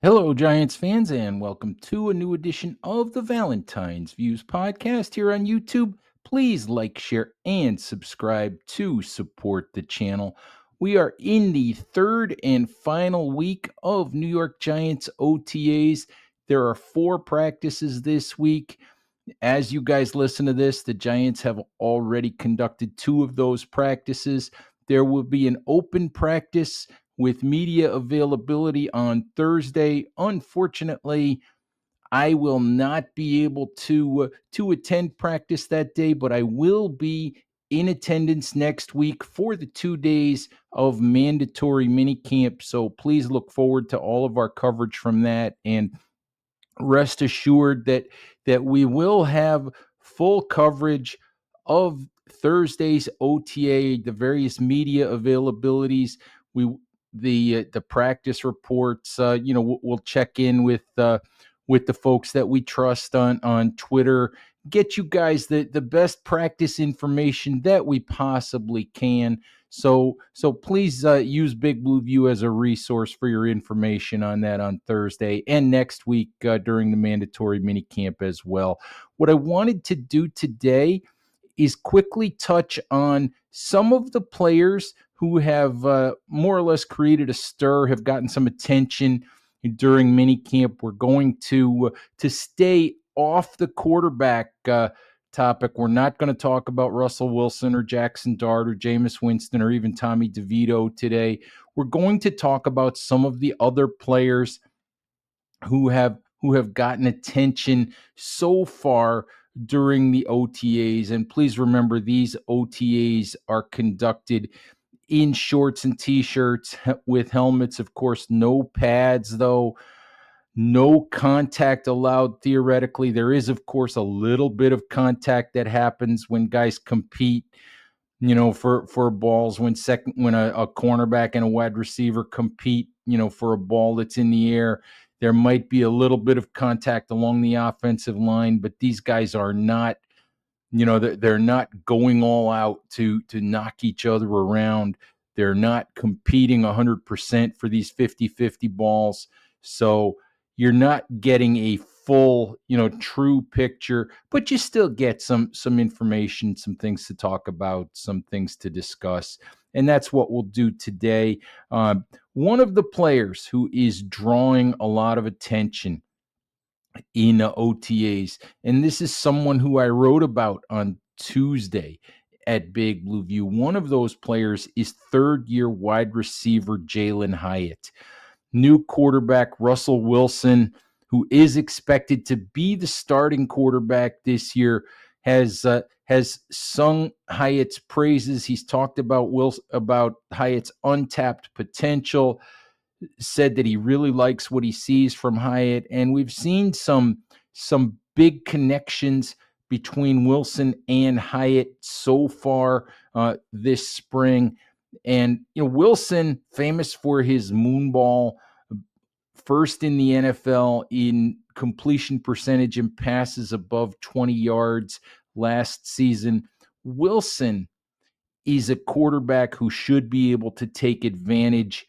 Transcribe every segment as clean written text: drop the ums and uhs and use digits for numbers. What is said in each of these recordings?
Hello, Giants fans, and welcome to a new edition of the Valentine's Views podcast here on YouTube. Please like, share, and subscribe to support the channel. We are in the third and final week of New York Giants OTAs. There are 4 practices this week. As you guys listen to this, the Giants have already conducted 2 of those practices. There will be an open practice with media availability on Thursday. Unfortunately, I will not be able to attend practice that day, but I will be in attendance next week for the 2 days of mandatory minicamp. So please look forward to all of our coverage from that, and rest assured that we will have full coverage of Thursday's OTA, the various media availabilities. We the practice reports. We'll check in with the folks that we trust on Twitter. Get you guys the best practice information that we possibly can. So please use Big Blue View as a resource for your information on that on Thursday and next week during the mandatory mini camp as well. What I wanted to do today is quickly touch on some of the players who have more or less created a stir, have gotten some attention during minicamp. We're going to stay off the quarterback topic. We're not going to talk about Russell Wilson or Jackson Dart or Jameis Winston or even Tommy DeVito today. We're going to talk about some of the other players who have gotten attention so far during the OTAs. And please remember, these OTAs are conducted in shorts and t-shirts with helmets. Of course, no pads, though. No contact allowed theoretically. There is, of course, a little bit of contact that happens when guys compete, for balls, when a cornerback and a wide receiver compete, for a ball that's in the air. There might be a little bit of contact along the offensive line, but these guys are not, they're not going all out to knock each other around. They're not competing 100% for these 50-50 balls. So you're not getting a full, true picture, but you still get some information, some things to talk about, some things to discuss. And that's what we'll do today. One of the players who is drawing a lot of attention in OTAs, and this is someone who I wrote about on Tuesday at Big Blue View. One of those players is third-year wide receiver Jaylen Hyatt. New quarterback Russell Wilson, who is expected to be the starting quarterback this year, has sung Hyatt's praises. He's talked about Hyatt's untapped potential, said that he really likes what he sees from Hyatt, and we've seen some big connections between Wilson and Hyatt so far this spring. And Wilson, famous for his moonball, first in the NFL in completion percentage and passes above 20 yards last season. Wilson is a quarterback who should be able to take advantage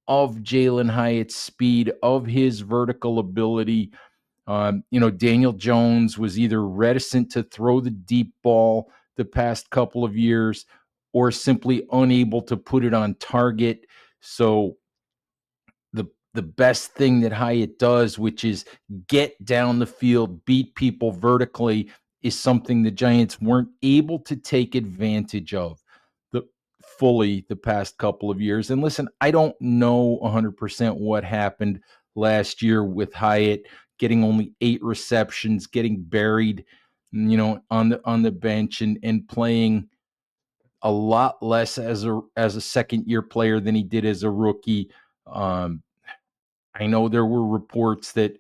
of Jaylen Hyatt's speed, of his vertical ability. Daniel Jones was either reticent to throw the deep ball the past couple of years or simply unable to put it on target. So the best thing that Hyatt does, which is get down the field, beat people vertically, is something the Giants weren't able to take advantage of fully the past couple of years. And listen, I don't know 100% what happened last year with Hyatt getting only 8 receptions, getting buried, on the bench and playing a lot less as a second year player than he did as a rookie. I know there were reports that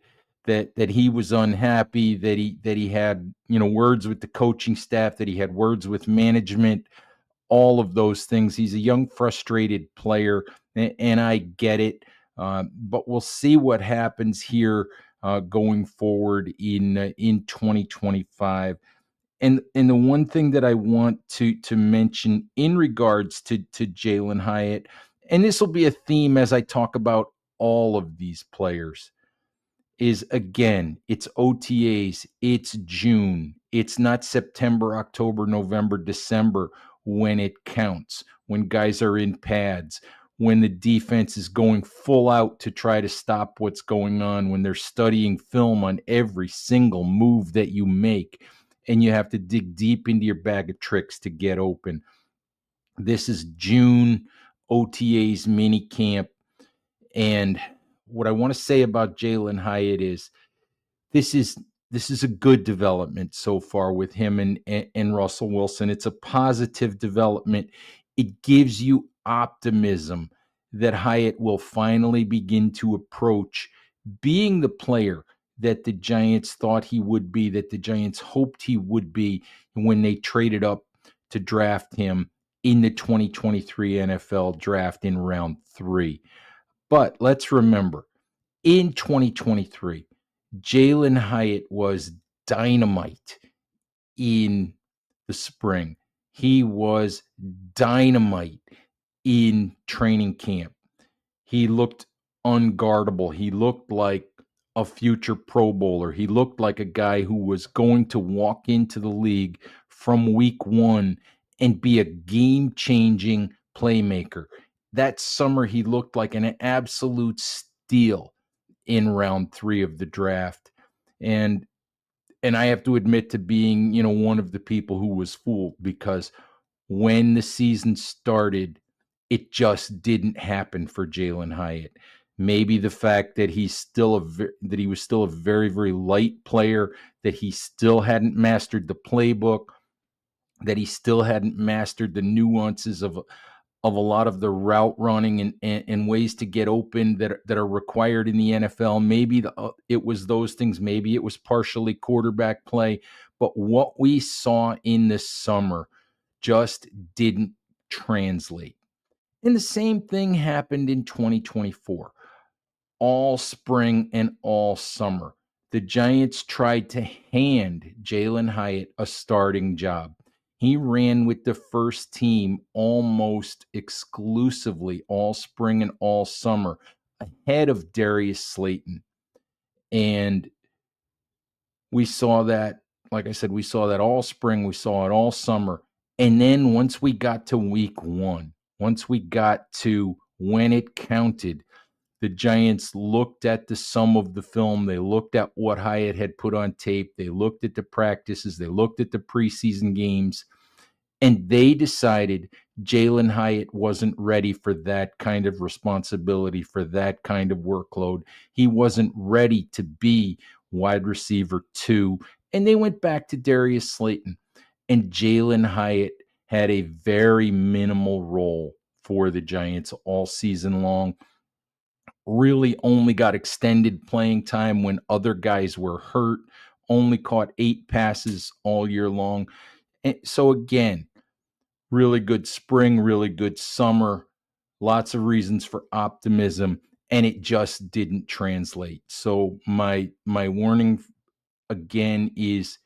he was unhappy, that he had, words with the coaching staff, that he had words with management, all of those things. He's a young, frustrated player, and I get it. But we'll see what happens here going forward in 2025. And the one thing that I want to mention in regards to Jaylen Hyatt, and this will be a theme as I talk about all of these players is, again, it's OTAs, it's June, it's not September, October, November, December when it counts, when guys are in pads, when the defense is going full out to try to stop what's going on, when they're studying film on every single move that you make, and you have to dig deep into your bag of tricks to get open. This is June, OTAs, mini camp. And what I want to say about Jaylen Hyatt is this is this is a good development so far with him and Russell Wilson. It's a positive development. It gives you optimism that Hyatt will finally begin to approach being the player that the Giants thought he would be, that the Giants hoped he would be when they traded up to draft him in the 2023 NFL draft in round 3. But let's remember, in 2023, Jaylen Hyatt was dynamite in the spring. He was dynamite in training camp. He looked unguardable. He looked like a future Pro Bowler. He looked like a guy who was going to walk into the league from week 1 and be a game-changing playmaker. That summer, he looked like an absolute steal in round 3 of the draft. And I have to admit to being, one of the people who was fooled, because when the season started, it just didn't happen for Jaylen Hyatt. Maybe the fact that he was still a very, very light player, that he still hadn't mastered the playbook, that he still hadn't mastered the nuances of a lot of the route running and ways to get open that are required in the NFL. Maybe it was those things. Maybe it was partially quarterback play. But what we saw in this summer just didn't translate. And the same thing happened in 2024. All spring and all summer, the Giants tried to hand Jaylen Hyatt a starting job. He ran with the first team almost exclusively all spring and all summer, ahead of Darius Slayton. And we saw that, like I said, we saw that all spring, we saw it all summer. And then once we got to week 1, once we got to when it counted, the Giants looked at the sum of the film. They looked at what Hyatt had put on tape. They looked at the practices. They looked at the preseason games. And they decided Jaylen Hyatt wasn't ready for that kind of responsibility, for that kind of workload. He wasn't ready to be wide receiver 2. And they went back to Darius Slayton. And Jaylen Hyatt had a very minimal role for the Giants all season long. Really only got extended playing time when other guys were hurt, only caught 8 passes all year long. And so again, really good spring, really good summer, lots of reasons for optimism, and it just didn't translate. So my warning again is,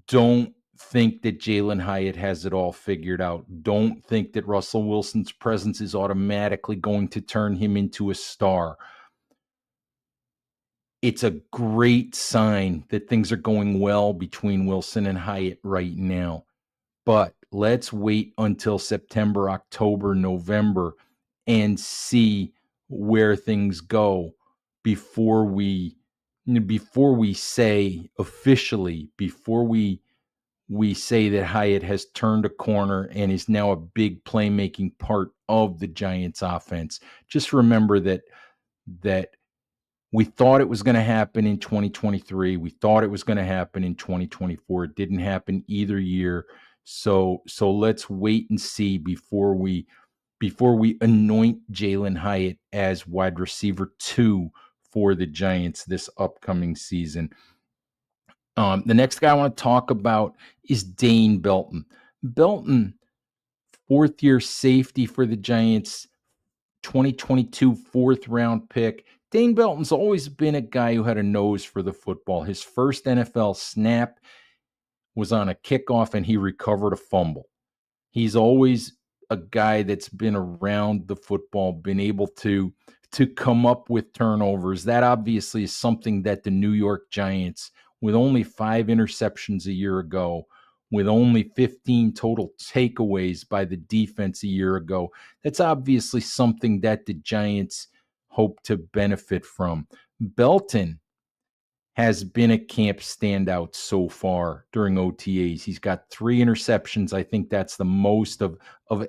don't think that Jaylen Hyatt has it all figured out. Don't think that Russell Wilson's presence is automatically going to turn him into a star. It's a great sign that things are going well between Wilson and Hyatt right now. But let's wait until September, October, November and see where things go before we say officially, before we say that Hyatt has turned a corner and is now a big playmaking part of the Giants offense. Just remember that we thought it was going to happen in 2023. We thought it was going to happen in 2024. It didn't happen either year. So let's wait and see before we anoint Jaylen Hyatt as wide receiver 2 for the Giants this upcoming season. The next guy I want to talk about is Dane Belton. Belton, 4th-year safety for the Giants, 2022 4th-round pick. Dane Belton's always been a guy who had a nose for the football. His first NFL snap was on a kickoff, and he recovered a fumble. He's always a guy that's been around the football, been able to to come up with turnovers. That obviously is something that the New York Giants, with only 5 interceptions a year ago, with only 15 total takeaways by the defense a year ago, that's obviously something that the Giants hope to benefit from. Belton has been a camp standout so far during OTAs. He's got 3 interceptions. I think that's the most of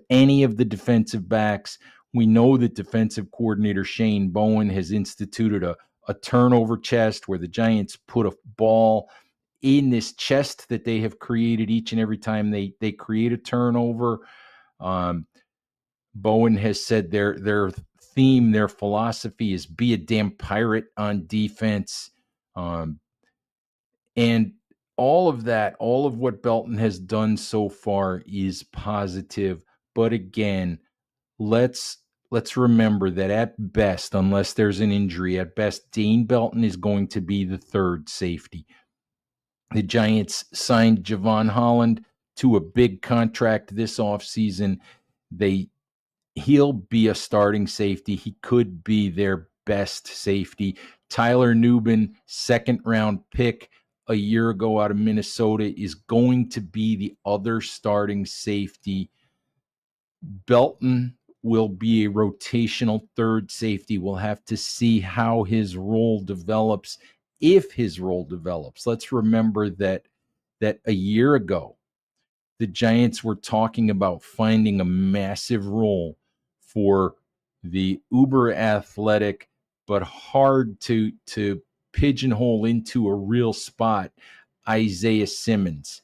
any of the defensive backs. We know that defensive coordinator Shane Bowen has instituted a turnover chest where the Giants put a ball in this chest that they have created each and every time they create a turnover. Bowen has said their theme, their philosophy is be a damn pirate on defense. And all of that, all of what Belton has done so far is positive. But again, let's remember that at best, unless there's an injury, at best, Dane Belton is going to be the third safety. The Giants signed Javon Holland to a big contract this offseason. He'll be a starting safety. He could be their best safety. Tyler Nubin, 2nd-round pick a year ago out of Minnesota, is going to be the other starting safety. Belton will be a rotational third safety. We'll have to see how his role develops, if his role develops. Let's remember that a year ago, the Giants were talking about finding a massive role for the uber athletic but hard to pigeonhole into a real spot, Isaiah Simmons.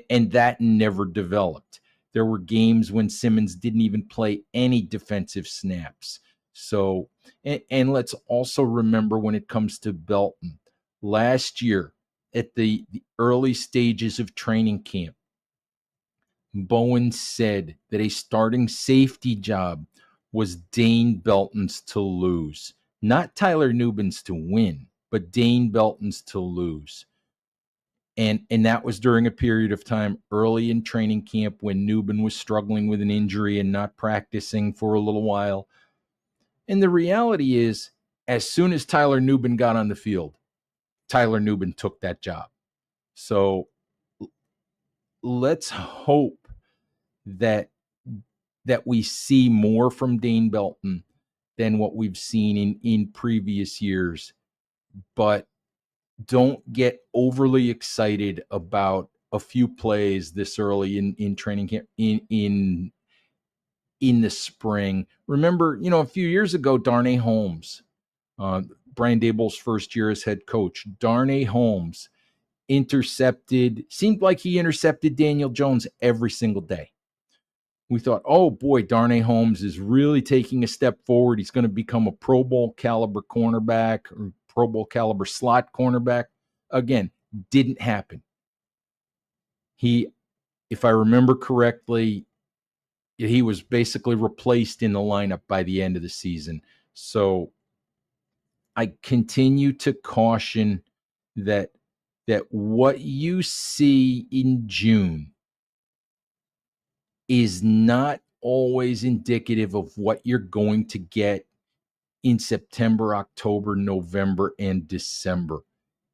And that never developed. There were games when Simmons didn't even play any defensive snaps. So, and let's also remember when it comes to Belton, last year at the early stages of training camp, Bowen said that a starting safety job was Dane Belton's to lose. Not Tyler Nubin's to win, but Dane Belton's to lose. And that was during a period of time early in training camp when Nubin was struggling with an injury and not practicing for a little while. And the reality is, as soon as Tyler Nubin got on the field, Tyler Nubin took that job. So let's hope that we see more from Dane Belton than what we've seen in previous years. But don't get overly excited about a few plays this early in training camp in the spring. Remember, a few years ago, Darnay Holmes, Brian Daboll's first year as head coach, Darnay Holmes seemed like he intercepted Daniel Jones every single day. We thought, oh boy, Darnay Holmes is really taking a step forward. He's going to become a Pro Bowl caliber cornerback or Pro Bowl caliber slot cornerback. Again, didn't happen. He, if I remember correctly, he was basically replaced in the lineup by the end of the season. So I continue to caution that what you see in June is not always indicative of what you're going to get in September, October, November, and December.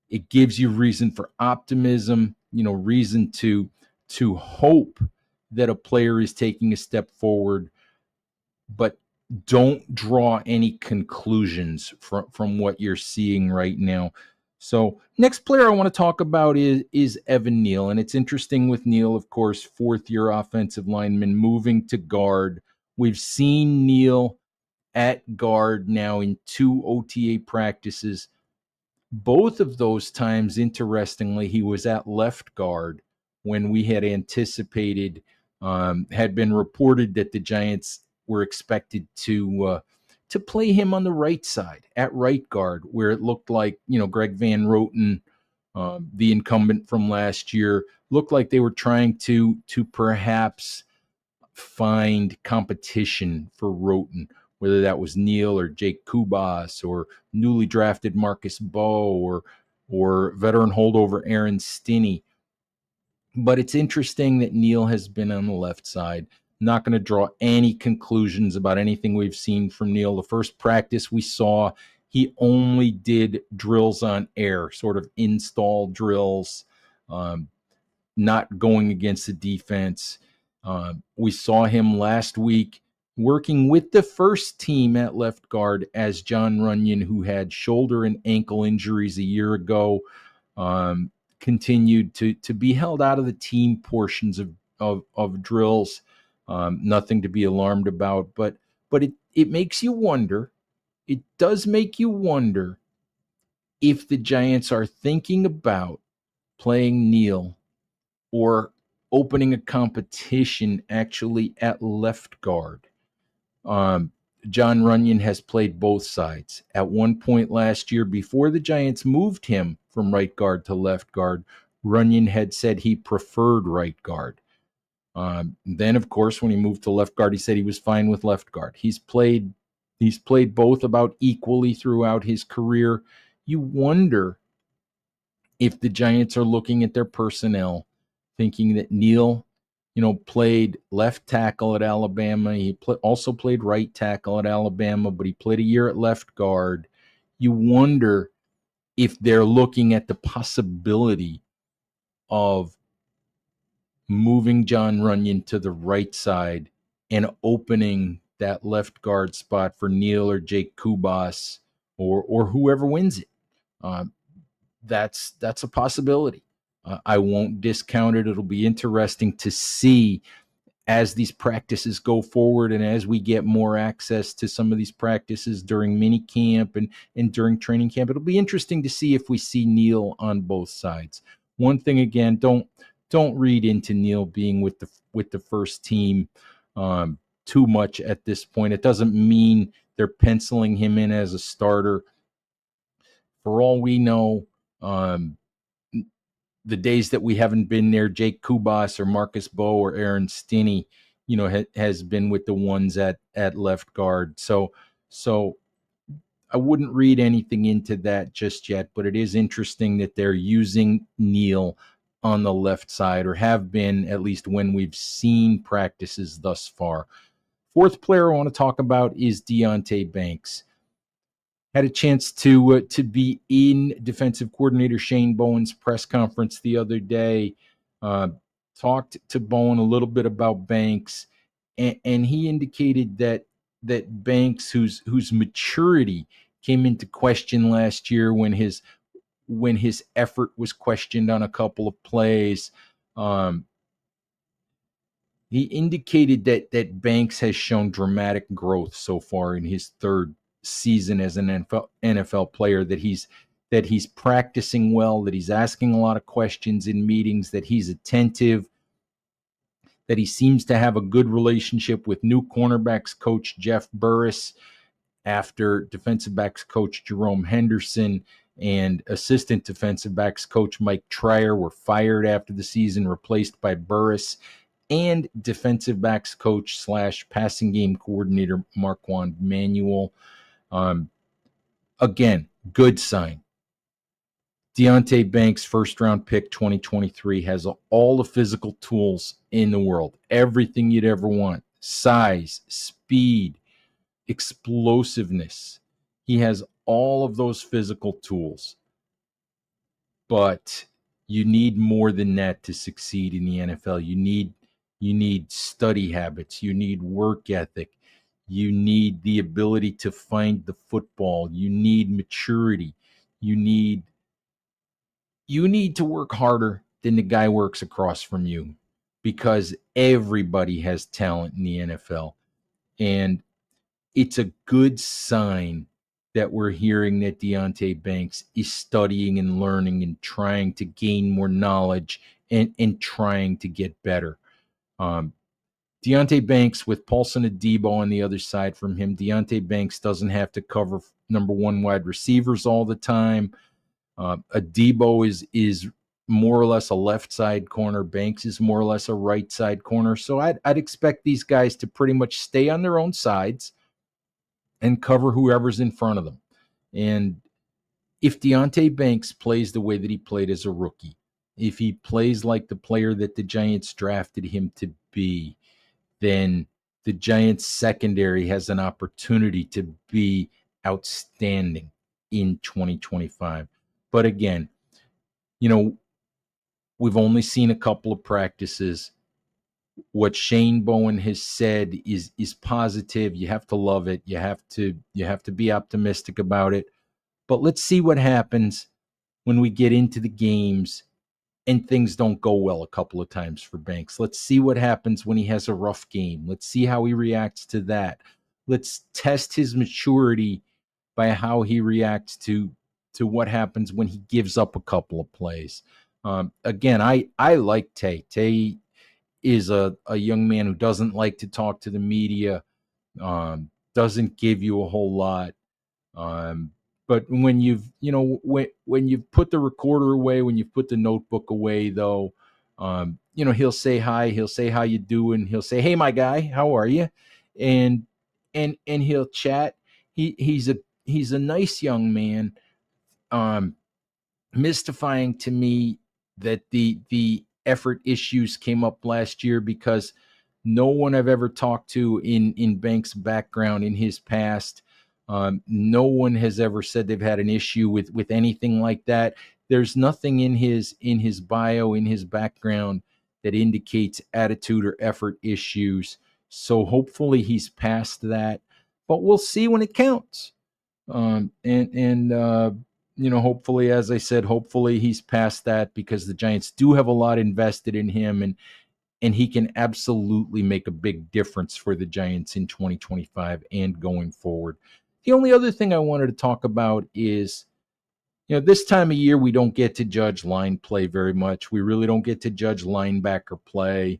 It gives you reason for optimism, reason to hope that a player is taking a step forward, but don't draw any conclusions from what you're seeing right now. So next player I want to talk about is Evan Neal. And it's interesting with Neal, of course, 4th-year offensive lineman moving to guard. We've seen Neal at guard now in 2 OTA practices. Both of those times, interestingly, he was at left guard when we had anticipated, had been reported that the Giants were expected to play him on the right side at right guard, where it looked like, Greg Van Roten, the incumbent from last year, looked like they were trying to perhaps find competition for Roten, whether that was Neal or Jake Kubas or newly drafted Marcus Bowe or veteran holdover Aaron Stinney. But it's interesting that Neal has been on the left side. Not going to draw any conclusions about anything we've seen from Neil. The first practice we saw, he only did drills on air, sort of install drills, not going against the defense. We saw him last week working with the first team at left guard as John Runyon, who had shoulder and ankle injuries a year ago, continued to be held out of the team portions of drills. Nothing to be alarmed about, but it makes you wonder. It does make you wonder if the Giants are thinking about playing Neil or opening a competition actually at left guard. John Runyon has played both sides. At one point last year, before the Giants moved him from right guard to left guard, Runyon had said he preferred right guard. Then, of course, when he moved to left guard, he said he was fine with left guard. He's played both about equally throughout his career. You wonder if the Giants are looking at their personnel, thinking that Neil, played left tackle at Alabama. He also played right tackle at Alabama, but he played a year at left guard. You wonder if they're looking at the possibility of moving John Runyon to the right side and opening that left guard spot for Neil or Jake Kubas or whoever wins it. That's a possibility. I won't discount it. It'll be interesting to see as these practices go forward and as we get more access to some of these practices during mini camp and during training camp. It'll be interesting to see if we see Neil on both sides. One thing again, don't read into Neil being with the first team too much at this point. It doesn't mean they're penciling him in as a starter. For all we know, the days that we haven't been there, Jake Kubas or Marcus Bowe or Aaron Stinney, has been with the ones at left guard. So I wouldn't read anything into that just yet, but it is interesting that they're using Neil on the left side, or have been, at least when we've seen practices thus far. Fourth player I want to talk about is Deontay Banks. Had a chance to be in defensive coordinator Shane Bowen's press conference the other day. Talked to Bowen a little bit about Banks, and he indicated that Banks, whose maturity came into question last year when his effort was questioned on a couple of plays. He indicated that Banks has shown dramatic growth so far in his third season as an NFL player, that he's practicing well, that he's asking a lot of questions in meetings, that he's attentive, that he seems to have a good relationship with new cornerbacks coach Jeff Burris after defensive backs coach Jerome Henderson and assistant defensive backs coach Mike Trier were fired after the season, replaced by Burris, and defensive backs coach / passing game coordinator Marquand Manuel. Again, good sign. Deontay Banks, first-round pick 2023, has all the physical tools in the world. Everything you'd ever want. Size, speed, explosiveness. He has all of those physical tools. But you need more than that to succeed in the NFL. You need study habits. You need work ethic. You need the ability to find the football. You need maturity. You need to work harder than the guy works across from you, because everybody has talent in the NFL. And it's a good sign that we're hearing that Deontay Banks is studying and learning and trying to gain more knowledge and trying to get better. Deontay Banks, with Paulson Adebo on the other side from him, Deontay Banks doesn't have to cover number one wide receivers all the time. Adebo is more or less a left side corner. Banks is more or less a right side corner. So I'd expect these guys to pretty much stay on their own sides and cover whoever's in front of them. And if Deontay Banks plays the way that he played as a rookie, if he plays like the player that the Giants drafted him to be, then the Giants secondary has an opportunity to be outstanding in 2025. But again, we've only seen a couple of practices. What Shane Bowen has said is positive. You have to love it. You have to be optimistic about it. But let's see what happens when we get into the games and things don't go well a couple of times for Banks. Let's see what happens when he has a rough game. Let's see how he reacts to that. Let's test his maturity by how he reacts to what happens when he gives up a couple of plays. Again, I like Tay. Tay is a young man who doesn't like to talk to the media, doesn't give you a whole lot. But when when you've put the recorder away, when you've put the notebook away, though, he'll say hi, he'll say how you doing, he'll say, hey, my guy, how are you, and he'll chat. He's a nice young man. Um, Mystifying to me that the effort issues came up last year because no one I've ever talked to in Banks' background, in his past, no one has ever said they've had an issue with anything like that. There's nothing in his bio, in his background, that indicates attitude or effort issues. So hopefully he's past that, but we'll see when it counts. Hopefully, as I said, hopefully he's past that, because the Giants do have a lot invested in him, and he can absolutely make a big difference for the Giants in 2025 and going forward. The only other thing I wanted to talk about is, this time of year we don't get to judge line play very much. We really don't get to judge linebacker play.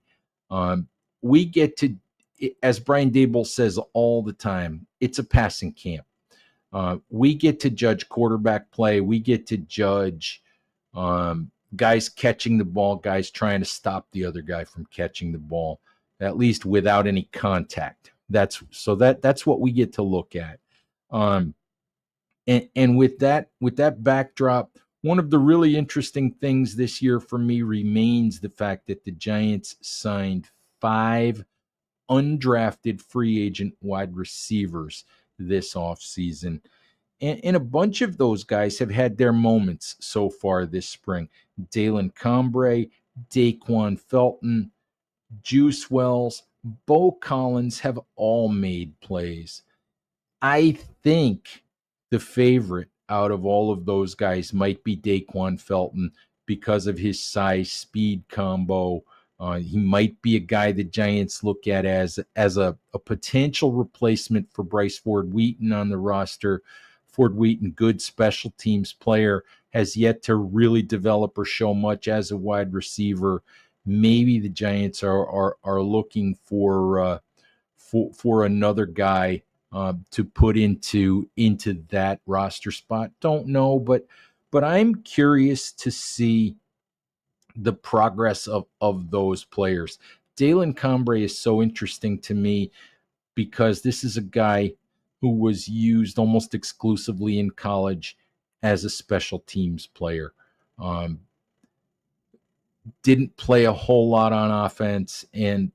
We get to, as Brian Daboll says all the time, it's a passing camp. We get to judge quarterback play. We get to judge guys catching the ball, guys trying to stop the other guy from catching the ball, at least without any contact. That's what we get to look at. And with that backdrop, one of the really interesting things this year for me remains the fact that the Giants signed 5 undrafted free agent wide receivers this offseason. And a bunch of those guys have had their moments so far this spring. Dalen Combre, Daquan Felton, Juice Wells, Bo Collins have all made plays. I think the favorite out of all of those guys might be Daquan Felton because of his size speed combo. He might be a guy the Giants look at as a potential replacement for Bryce Ford Wheaton on the roster. Ford Wheaton, good special teams player, has yet to really develop or show much as a wide receiver. Maybe the Giants are looking for another guy to put into that roster spot. Don't know, but I'm curious to see the progress of those players. Dalen Combre is so interesting to me because this is a guy who was used almost exclusively in college as a special teams player. Didn't play a whole lot on offense, and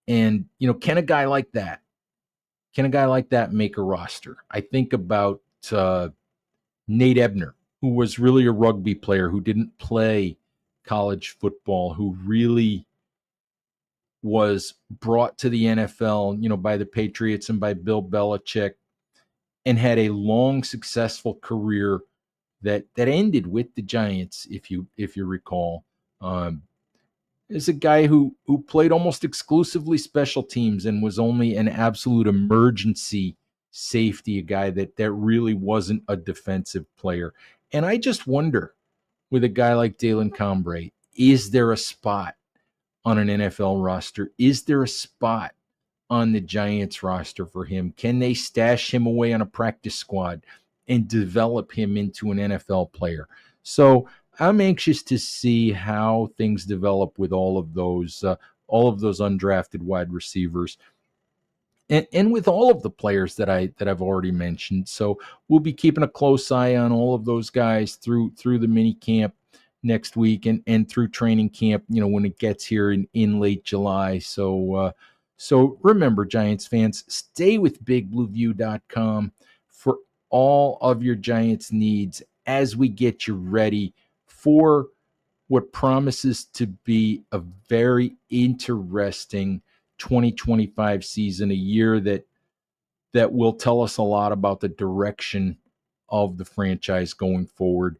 can a guy like that make a roster? I think about Nate Ebner, who was really a rugby player who didn't play college football, who really was brought to the NFL, by the Patriots and by Bill Belichick, and had a long, successful career that ended with the Giants, if you recall. Is a guy who played almost exclusively special teams and was only an absolute emergency safety, a guy that really wasn't a defensive player. And I just wonder, with a guy like Dalen Combre, is there a spot on an NFL roster? Is there a spot on the Giants roster for him? Can they stash him away on a practice squad and develop him into an NFL player? So I'm anxious to see how things develop with all of those undrafted wide receivers, and with all of the players that I've already mentioned. So we'll be keeping a close eye on all of those guys through the mini camp next week and through training camp, when it gets here in late July. So So remember, Giants fans, stay with BigBlueView.com for all of your Giants needs as we get you ready for what promises to be a very interesting 2025 season, a year that will tell us a lot about the direction of the franchise going forward.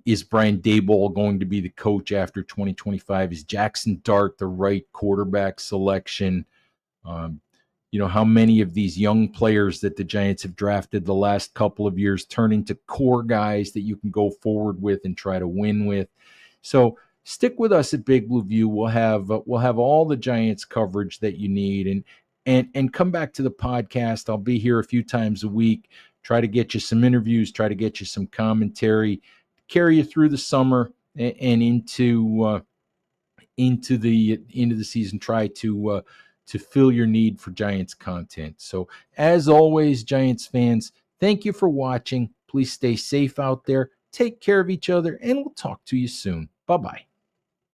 Is Brian Daboll going to be the coach after 2025? Is Jackson Dart the right quarterback selection? Um, how many of these young players that the Giants have drafted the last couple of years turn into core guys that you can go forward with and try to win with? So stick with us at Big Blue View. We'll have all the Giants coverage that you need, and come back to the podcast. I'll be here a few times a week. Try to get you some interviews. Try to get you some commentary. Carry you through the summer and into the season. Try to fill your need for Giants content. So as always, Giants fans, thank you for watching. Please stay safe out there. Take care of each other, and we'll talk to you soon. Bye-bye.